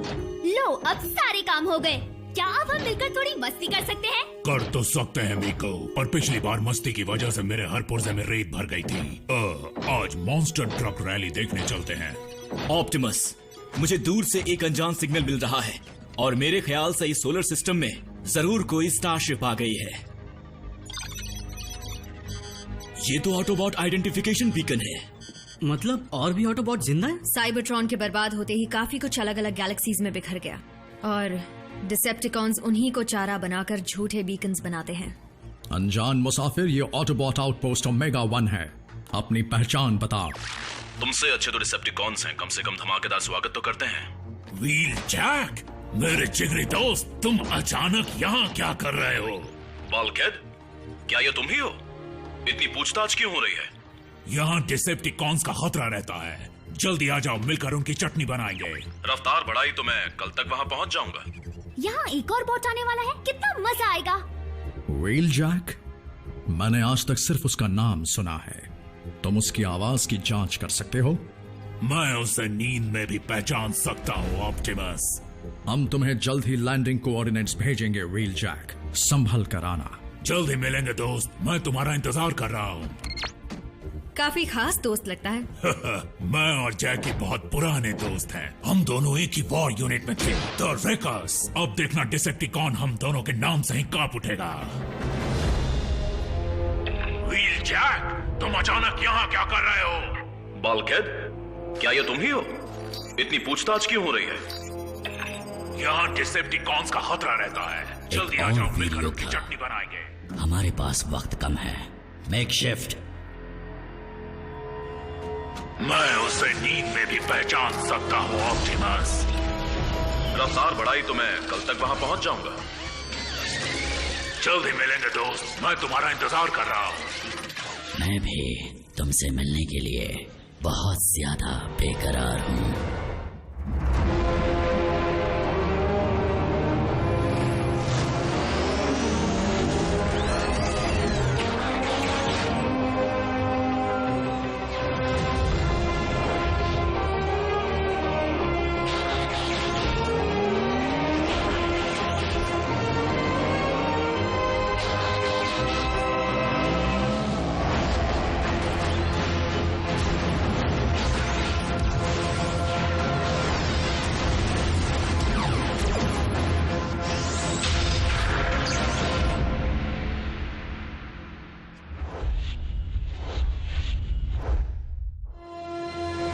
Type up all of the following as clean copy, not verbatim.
लो अब सारे काम हो गए। क्या अब हम मिलकर थोड़ी मस्ती कर सकते हैं? कर तो सकते हैं मीको, पर पिछली बार मस्ती की वजह से मेरे हर पुर्जे में रेत भर गई थी। आज मॉन्स्टर ट्रक रैली देखने चलते हैं। ऑप्टिमस, मुझे दूर से एक अनजान सिग्नल मिल रहा है और मेरे ख्याल से इस सोलर सिस्टम में जरूर कोई स्टारशिप आ गई है। ये तो ऑटोबॉट आइडेंटिफिकेशन बीकन है। मतलब और भी ऑटोबॉट जिंदा है? साइबरट्रॉन के बर्बाद होते ही काफी कुछ अलग अलग गैलेक्सीज में बिखर गया और डिसेप्टिकॉन्स उन्हीं को चारा बनाकर झूठे बीकन्स बनाते हैं। अनजान मुसाफिर, ये ऑटोबॉट आउटपोस्ट ओमेगा 1 है। अपनी पहचान बता। तुमसे अच्छे तो डिसेप्टिकॉन्स हैं, कम से कम धमाकेदार स्वागत तो करते हैं। व्हील जैक, मेरे जिगरी दोस्त, तुम अचानक यहाँ क्या कर रहे हो? बल्कहेड, क्या ये तुम ही हो? इतनी पूछताछ क्यों हो रही है? यहाँ डिसेप्टिकॉन्स का खतरा रहता है। जल्दी आ जाओ, मिलकर उनकी चटनी बनाएंगे। रफ्तार बढ़ाई तो मैं कल तक वहाँ पहुँच जाऊंगा। यहाँ एक और बॉट आने वाला है, कितना मजा आएगा। व्हील जैक, मैंने आज तक सिर्फ उसका नाम सुना है। तुम उसकी आवाज की जांच कर सकते हो? मैं उसे नींद में भी पहचान सकता हूँ ऑप्टिमस। हम तुम्हें जल्द ही लैंडिंग कोऑर्डिनेट्स भेजेंगे व्हील जैक, संभल कर आना। जल्द ही मिलेंगे दोस्त, मैं तुम्हारा इंतजार कर रहा हूँ। काफी खास दोस्त लगता है। मैं और जैकी बहुत पुराने दोस्त हैं। हम दोनों एक ही वॉर यूनिट में थे, द रेकर्स। अब देखना डिसेप्टिकॉन हम दोनों के नाम से ही कांप उठेगा। व्हील जैक, तुम अचानक यहाँ क्या कर रहे हो? बल्कहेड, क्या ये तुम ही हो? इतनी पूछताछ क्यों हो रही है? यहाँ डिसेप्टिकॉन्स का खतरा रहता है। जल्दी आ जाओ, मिलकर उनकी चटनी बनाएंगे। हमारे पास वक्त कम है। Make shift. मैं उसे नींद में भी पहचान सकता हूँ ऑप्टिमस। रफ्तार बढ़ाई तो मैं कल तक वहाँ पहुँच जाऊंगा। जल्दी मिलेंगे दोस्त, मैं तुम्हारा इंतजार कर रहा हूँ। मैं भी तुमसे मिलने के लिए बहुत ज्यादा बेकरार हूँ।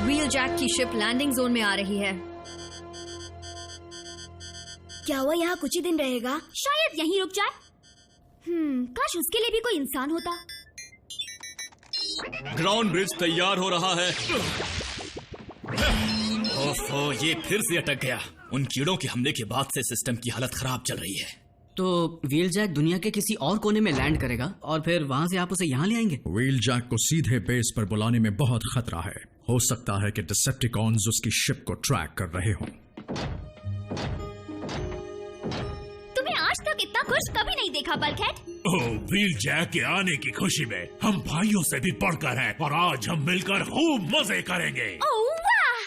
व्हील जैक की शिप लैंडिंग जोन में आ रही है। क्या वो यहाँ कुछ ही दिन रहेगा? शायद यहीं रुक जाए। काश उसके लिए भी कोई इंसान होता। ग्राउंड ब्रिज तैयार हो रहा है। ओफो, ये फिर से अटक गया। उन कीड़ों के हमले के बाद से सिस्टम की हालत खराब चल रही है। तो व्हील जैक दुनिया के किसी और कोने में लैंड करेगा और फिर वहाँ से आप उसे यहाँ ले आएंगे? व्हील जैक को सीधे बेस पर बुलाने में बहुत खतरा है। हो सकता है कि डिसेप्टिकॉन्स उसकी शिप को ट्रैक कर रहे हों। तुम्हें आज तक इतना खुश कभी नहीं देखा बल्कहेड। ओह, व्हील जैक के आने की खुशी में हम भाइयों से भी बढ़कर हैं और आज हम मिलकर खूब मजे करेंगे। ओह वाह!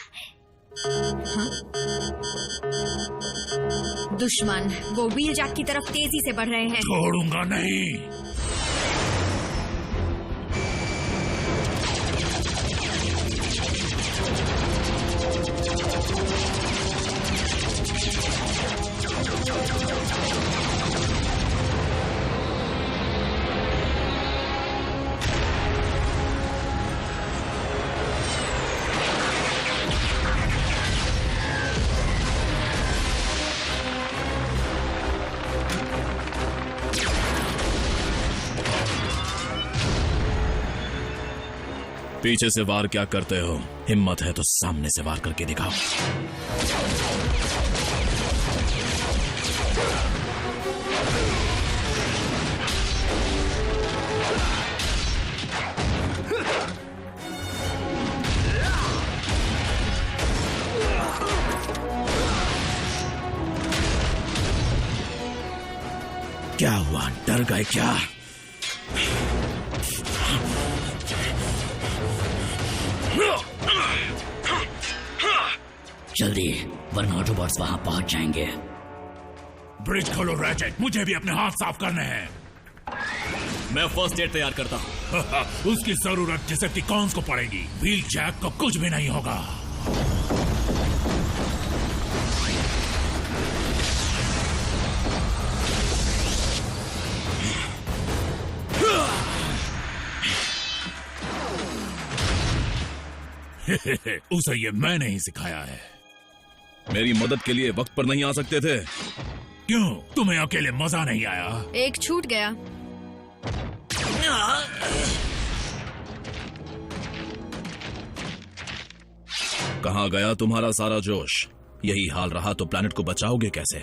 दुश्मन वो व्हील जैक की तरफ तेजी से बढ़ रहे हैं। छोड़ूंगा नहीं। पीछे से वार क्या करते हो? हिम्मत है तो सामने से वार करके दिखाओ। क्या हुआ, डर गए क्या? जल्दी, वरना ऑटोबॉट्स वहां पहुंच जाएंगे। ब्रिज खोलो रैचेट, मुझे भी अपने हाथ साफ करने हैं। मैं फर्स्ट एड तैयार करता हूँ। उसकी जरूरत डिसेप्टिकॉन्स को पड़ेगी। व्हील जैक को कुछ भी नहीं होगा। उसे ये मैंने ही सिखाया है। मेरी मदद के लिए वक्त पर नहीं आ सकते थे? क्यों, तुम्हें अकेले मजा नहीं आया? एक छूट गया। कहाँ गया तुम्हारा सारा जोश? यही हाल रहा तो प्लैनेट को बचाओगे कैसे?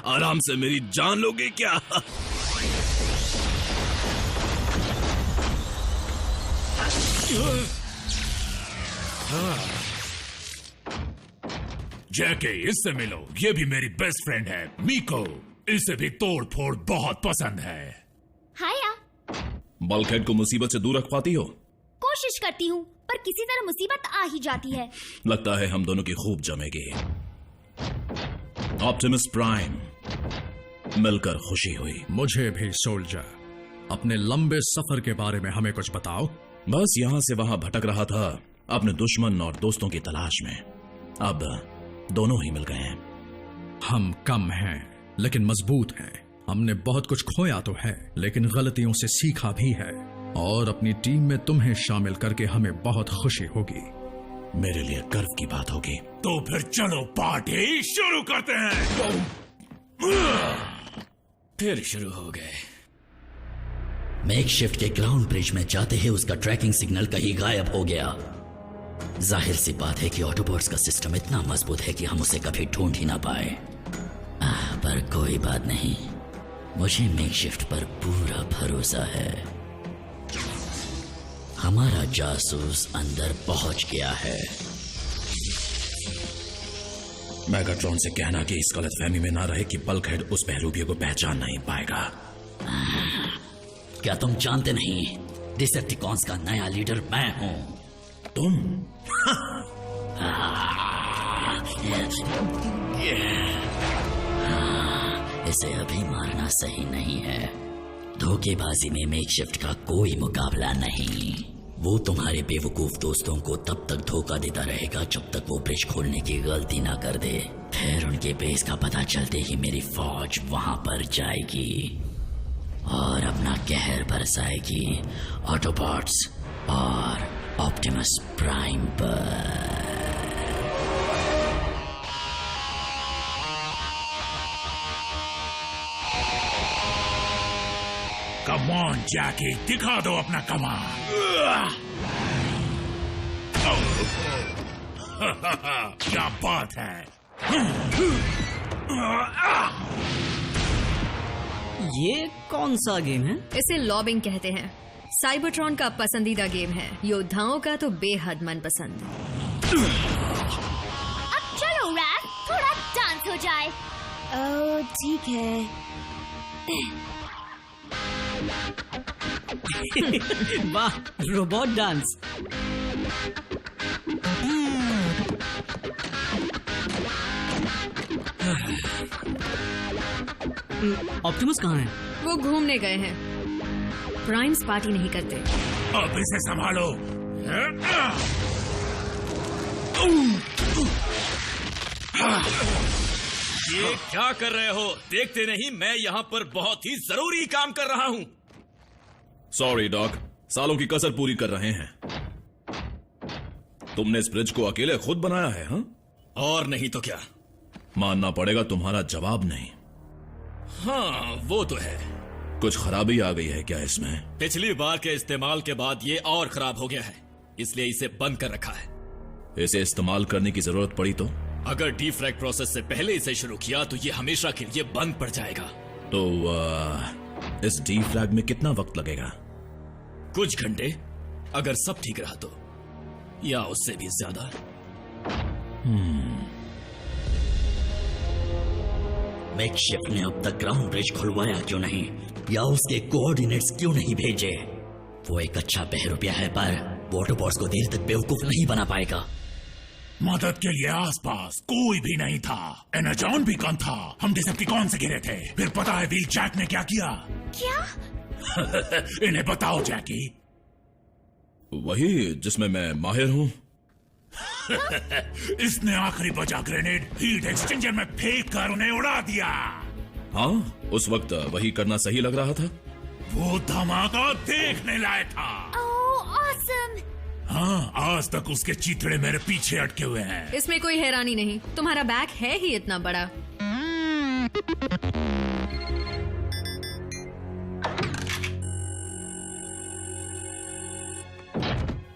आराम से मेरी जान लोगे क्या? जैके, इससे मिलो। ये भी मेरी बेस्ट फ्रेंड है, मीको। इसे भी तोड़ फोड़ बहुत पसंद है। हाया। बल्कहेड को मुसीबत से दूर रख पाती हो? कोशिश करती हूँ, पर किसी तरह मुसीबत आ ही जाती है। लगता है हम दोनों की खूब जमेगी। ऑप्टिमस प्राइम, मिलकर खुशी हुई। मुझे भी सोल्जर। अपने लंबे सफर के बारे में हमें कुछ बताओ। बस यहाँ से वहां भटक रहा था, अपने दुश्मन और दोस्तों की तलाश में। अब दोनों ही मिल गए हैं। हम कम हैं, लेकिन मजबूत हैं। हमने बहुत कुछ खोया तो है, लेकिन गलतियों से सीखा भी है। और अपनी टीम में तुम्हें शामिल करके हमें बहुत खुशी होगी। मेरे लिए गर्व की बात होगी। तो फिर चलो पार्टी शुरू करते हैं। फिर शुरू हो गए। मेकशिफ्ट के ग्राउंड ब्रिज में जाते ही उसका ट्रैकिंग सिग्नल कहीं गायब हो गया। जाहिर सी बात है कि ऑटोबॉट्स का सिस्टम इतना मजबूत है कि हम उसे कभी ढूंढ ही ना पाए। पर कोई बात नहीं, मुझे मेकशिफ्ट पर पूरा भरोसा है। हमारा जासूस अंदर पहुंच गया है। मैगाट्रॉन से कहना कि इस गलतफहमी में ना रहे कि बल्कहेड उस बहरूपिये को पहचान नहीं पाएगा। क्या तुम जानते नहीं, डिसेप्टिकॉन्स का नया लीडर मैं हूं। तुम? इसे अभी मारना सही नहीं है। धोखेबाजी में मेकशिफ्ट का कोई मुकाबला नहीं। वो तुम्हारे बेवकूफ दोस्तों को तब तक धोखा देता रहेगा जब तक वो ब्रिज खोलने की गलती ना कर दे। फिर उनके बेस का पता चलते ही मेरी फौज वहां पर जाएगी और अपना कहर बरसाएगी ऑटोबॉट्स और ऑप्टिमस प्राइम पर। कम ऑन जैकी, दिखा दो अपना कमाल। क्या बात है। ये कौन सा गेम है? इसे लॉबिंग कहते हैं। साइबरट्रॉन का पसंदीदा गेम है, योद्धाओं का तो बेहद मनपसंद। अब चलो रैफ, थोड़ा डांस हो जाए। ओह ठीक है। वाह, रोबोट डांस। ऑप्टिमस कहाँ है? वो घूमने गए हैं। प्राइम्स पार्टी नहीं करते। अब इसे संभालो। ये क्या कर रहे हो? देखते नहीं मैं यहाँ पर बहुत ही जरूरी काम कर रहा हूँ। सॉरी डॉक, सालों की कसर पूरी कर रहे हैं। तुमने इस ब्रिज को अकेले खुद बनाया है? हाँ, और नहीं तो क्या। मानना पड़ेगा तुम्हारा जवाब नहीं। हाँ वो तो है। कुछ खराबी आ गई है क्या इसमें? पिछली बार के इस्तेमाल के बाद ये और खराब हो गया है, इसलिए इसे बंद कर रखा है। इसे इस्तेमाल करने की जरूरत पड़ी तो? अगर डीफ्रैग प्रोसेस से पहले इसे शुरू किया तो ये हमेशा के लिए बंद पड़ जाएगा। तो इस डीफ्रैग में कितना वक्त लगेगा? कुछ घंटे, अगर सब ठीक रहा तो, या उससे भी ज्यादा। मेकशिफ्ट ने अब तक ग्राउंड ब्रिज खुलवाया क्यों नहीं, या उसके कोऑर्डिनेट्स क्यों नहीं भेजे? वो एक अच्छा बहरूपिया है, पर वॉटरबॉट्स को देर तक बेवकूफ नहीं बना पाएगा। मदद के लिए आसपास कोई भी नहीं था। एनर्जॉन भी कम था। हम डिसेप्टिकॉन से घिरे थे। फिर पता है व्हील जैक ने क्या किया? क्या? इन्हें बताओ जैकी। वही जिसमें मैं माहिर हूँ। इसने आखिरी बचा ग्रेनेड हीट एक्सचेंजर में फेंक कर उन्हें उड़ा दिया। हाँ, उस वक्त वही करना सही लग रहा था। वो धमाका देखने लायक था। ओह ऑसम। हाँ, आज तक उसके चिथड़े मेरे पीछे अटके हुए हैं। इसमें कोई हैरानी नहीं, तुम्हारा बैग है ही इतना बड़ा।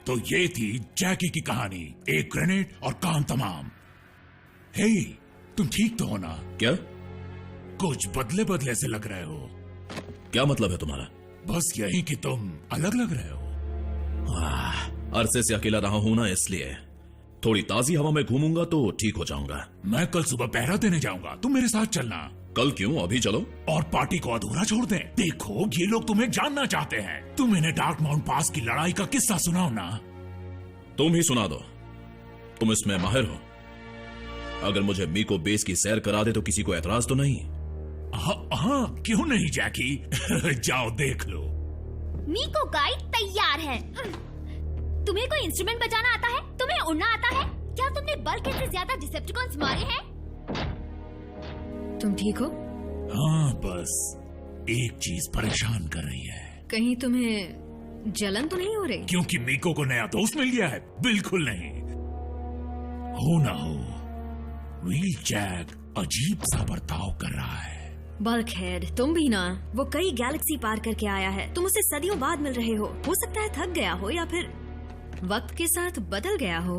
तो ये थी जैकी की कहानी, एक ग्रेनेड और काम तमाम। हे, तुम ठीक तो हो ना? क्या? कुछ बदले बदले से लग रहे हो। क्या मतलब है तुम्हारा? बस यही कि तुम अलग लग रहे हो। अरसे से अकेला रहा हूं ना, इसलिए थोड़ी ताजी हवा में घूमूंगा तो ठीक हो जाऊंगा। मैं कल सुबह पहरा देने जाऊंगा, तुम मेरे साथ चलना। कल क्यों? अभी चलो। और पार्टी को अधूरा छोड़ दें। देखो, ये लोग तुम्हें जानना चाहते हैं। तुम इन्हें डार्क माउंट पास की लड़ाई का किस्सा सुनाओ ना। तुम ही सुना दो, तुम इसमें माहिर हो। अगर मुझे मीको बेस की सैर करा दे तो किसी को एतराज तो नहीं? हाँ, क्यों नहीं जैकी। जाओ देख लो। मीको गाइड तैयार है। तुम्हें कोई इंस्ट्रूमेंट बजाना आता है? तुम्हें उड़ना आता है? क्या तुमने बल्कि से ज्यादा डिसेप्टिकॉन्स मारे हैं? तुम ठीक हो? हाँ, बस एक चीज परेशान कर रही है। कहीं तुम्हें जलन तो नहीं हो रही? क्योंकि मीको को नया दोस्त मिल गया है? बिल्कुल नहीं। हो ना हो, व्हील जैक अजीब सा बर्ताव कर रहा है। बल्कहेड, तुम भी ना। वो कई गैलेक्सी पार करके आया है। तुम उसे सदियों बाद मिल रहे हो सकता है थक गया हो या फिर वक्त के साथ बदल गया हो।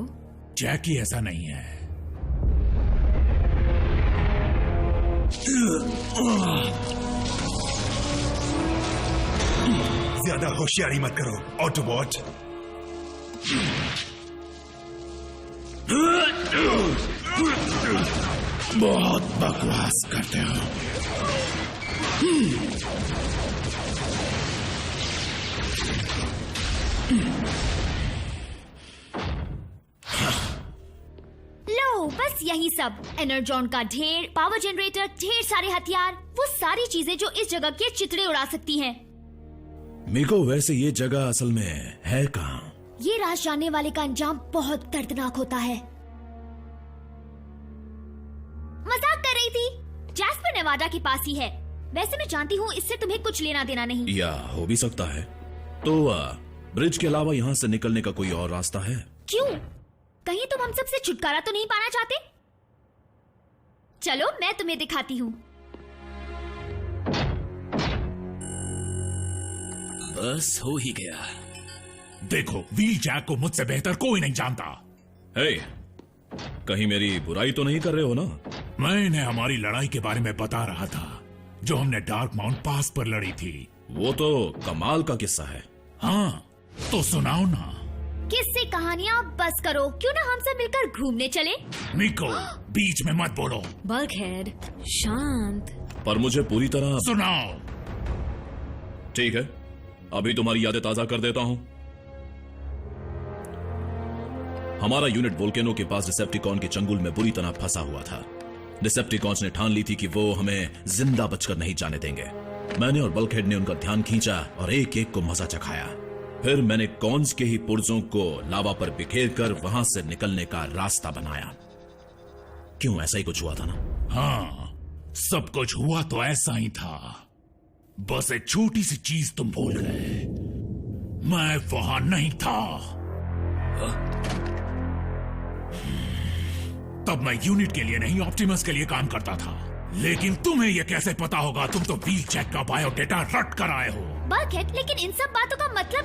जैकी ऐसा नहीं है। ज्यादा होशियारी मत करो ऑटोबॉट। बहुत बकवास करते हो। लो, बस यही सब। एनर्जॉन का ढेर, पावर जनरेटर, ढेर सारे हथियार, वो सारी चीजें जो इस जगह के चित्रे उड़ा सकती हैं। मीको, वैसे ये जगह असल में है कहाँ? ये राज जानने वाले का अंजाम बहुत दर्दनाक होता है। मजाक कर रही थी। जैस्पर नेवाडा के पास ही है। वैसे मैं जानती हूँ इससे तुम्हें कुछ लेना देना नहीं। या हो भी सकता है। तो ब्रिज के अलावा यहाँ से निकलने का कोई और रास्ता है? क्यों? कहीं तुम हम सबसे छुटकारा तो नहीं पाना चाहते? चलो, मैं तुम्हें दिखाती हूँ। बस हो ही गया। देखो, व्हील जैक को मुझसे बेहतर कोई नहीं जानता। हे, कहीं मेरी बुराई तो नहीं कर रहे हो ना? मैं इन्हें हमारी लड़ाई के बारे में बता रहा था, जो हमने डार्क माउंट पास पर लड़ी थी। वो तो कमाल का किस्सा है। हाँ, तो सुनाओ ना। किससे कहानियाँ बस करो। क्यों ना हम सब मिलकर घूमने चले? मीको, बीच में मत बोलो। बल्कहेड, शांत। पर मुझे पूरी तरह। सुनाओ। ठीक है, अभी तुम्हारी यादें ताजा कर देता हूं। हमारा यूनिट वोल्केनो के पास डिसेप्टिकॉन के चंगुल में बुरी तरह फंसा हुआ था। डिसेप्टिकॉन्स ने ठान ली थी कि वो हमें जिंदा बचकर नहीं जाने देंगे। मैंने और बल्कहेड ने उनका ध्यान खींचा और एक एक को मजा चखाया। फिर मैंने कॉन्स के ही पुर्जों को लावा पर बिखेर कर वहां से निकलने का रास्ता बनाया। क्यों, ऐसा ही कुछ हुआ था ना? हाँ, सब कुछ हुआ तो ऐसा ही था। बस एक छोटी सी चीज तुम भूल गए। मैं वहां नहीं था। तब मैं यूनिट के लिए नहीं, ऑप्टिमस के लिए काम करता था। लेकिन तुम्हें यह कैसे पता होगा? तुम तो व्हील जैक का बायोडेटा रट कर आए हो। बल्कहेड, लेकिन इन सब बातों का मतलब।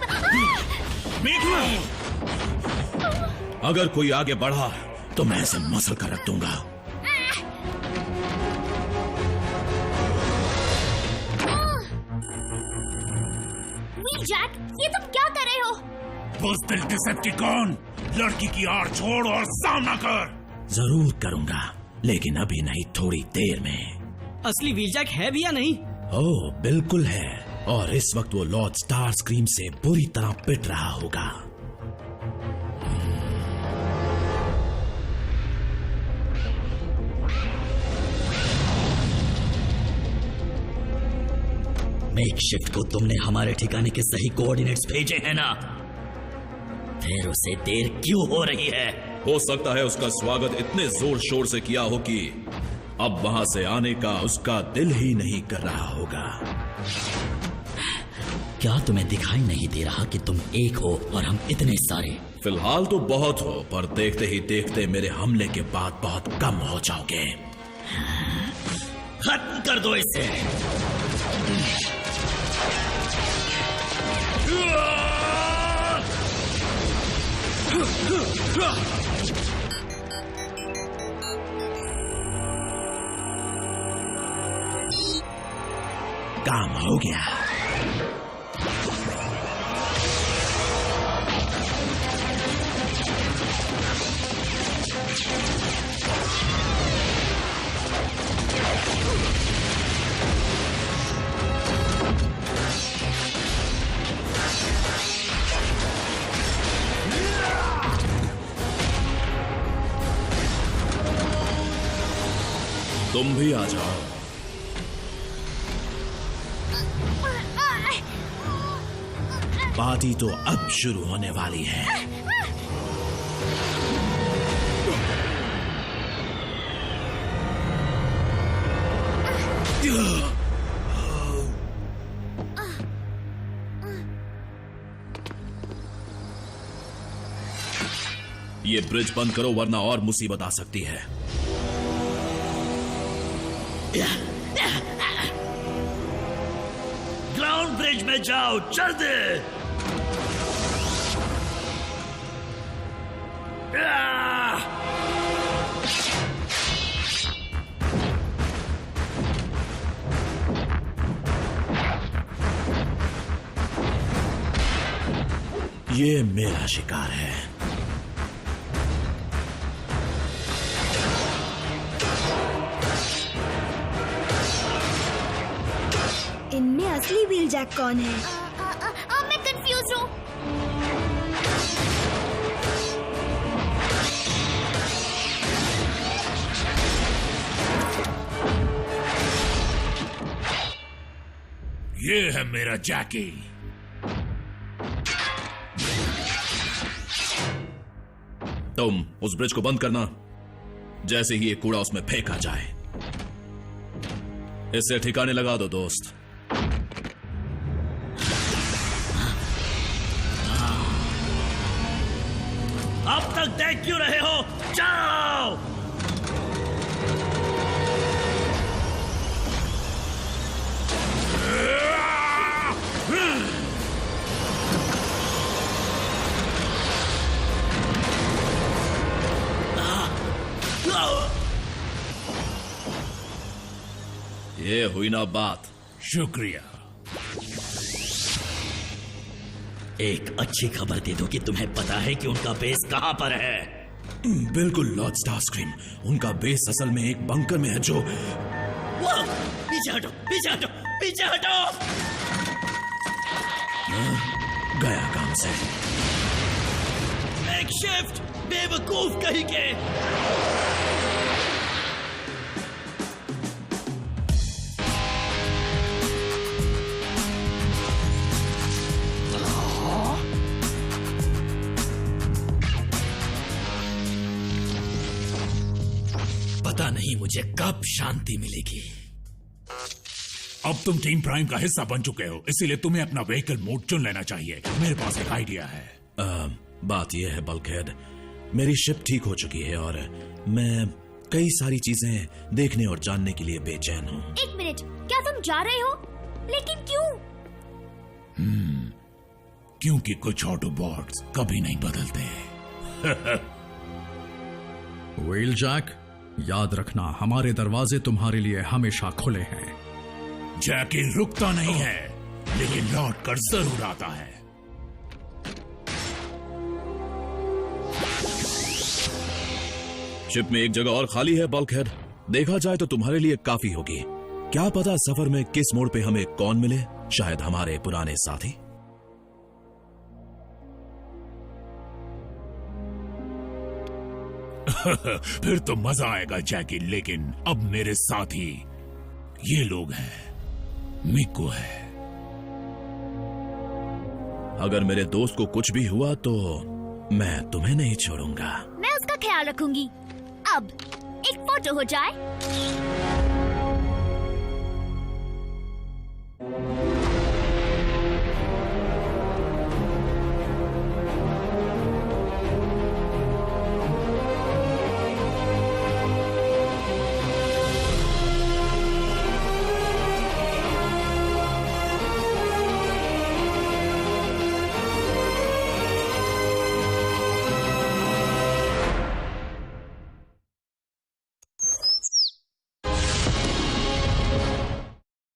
अगर कोई आगे बढ़ा तो मैं इसे मसल कर रख दूंगा। व्हील जैक, ये तुम क्या कर रहे हो? बुज़दिल डिसेप्टिकॉन, लड़की की आड़ छोड़ और सामना कर। जरूर करूंगा, लेकिन अभी नहीं, थोड़ी देर में। असली व्हीलजैक है भी या नहीं? ओह बिल्कुल है, और इस वक्त वो लॉर्ड स्टार स्क्रीम से बुरी तरह पिट रहा होगा। मेकशिफ्ट को तुमने हमारे ठिकाने के सही कोऑर्डिनेट्स भेजे हैं ना? फिर उसे देर क्यों हो रही है? हो सकता है उसका स्वागत इतने जोर शोर से किया हो कि अब वहां से आने का उसका दिल ही नहीं कर रहा होगा। क्या तुम्हें दिखाई नहीं दे रहा कि तुम एक हो और हम इतने सारे? फिलहाल तो बहुत हो, पर देखते ही देखते मेरे हमले के बाद बहुत कम हो जाओगे। खत्म कर दो इसे। काम हो गया। तुम भी आ जाओ। पार्टी तो अब शुरू होने वाली है। ये ब्रिज बंद करो वरना और मुसीबत आ सकती है। ग्राउंड ब्रिज में जाओ जल्दी। ये मेरा शिकार है। इनमें असली व्हीलजैक कौन है? मैं कंफ्यूज हूँ। ये है मेरा जैकी। तुम उस ब्रिज को बंद करना, जैसे ही ये कूड़ा उसमें फेंका जाए। इससे ठिकाने लगा दो दोस्त। अब तक देख क्यों रहे हो? जाओ। ये हुई ना बात। शुक्रिया। एक अच्छी खबर दे दो कि तुम्हें पता है कि उनका बेस कहां पर है? बिल्कुल लॉर्ड स्टारस्क्रीम, उनका बेस असल में एक बंकर में है जो... पीछे हटो, पीछे हटो, पीछे हटो। गया काम से। मेकशिफ्ट, बेवकूफ कहीं के। पता नहीं मुझे कब शांति मिलेगी। अब तुम टीम प्राइम का हिस्सा बन चुके हो, इसीलिए तुम्हें अपना व्हीकल मोड चुन लेना चाहिए। मेरे पास एक आइडिया है। बात यह है बल्कहेड, मेरी शिप ठीक हो चुकी है और मैं कई सारी चीजें देखने और जानने के लिए बेचैन हूँ। एक मिनट, क्या तुम जा रहे हो? लेकिन क्यों? क्योंकि कुछ ऑटोबॉट्स कभी नहीं बदलते। व्हीलजैक, याद रखना हमारे दरवाजे तुम्हारे लिए हमेशा खुले हैं। जैकी रुकता नहीं है, लेकिन लौट कर जरूर आता है। शिप में एक जगह और खाली है बल्कहेड, देखा जाए तो तुम्हारे लिए काफी होगी। क्या पता सफर में किस मोड़ पे हमें कौन मिले, शायद हमारे पुराने साथी। फिर तो मजा आएगा जैकी, लेकिन अब मेरे साथी ये लोग हैं, मिको है। अगर मेरे दोस्त को कुछ भी हुआ तो मैं तुम्हें नहीं छोड़ूंगा। मैं उसका ख्याल रखूंगी। अब एक फोटो हो जाए।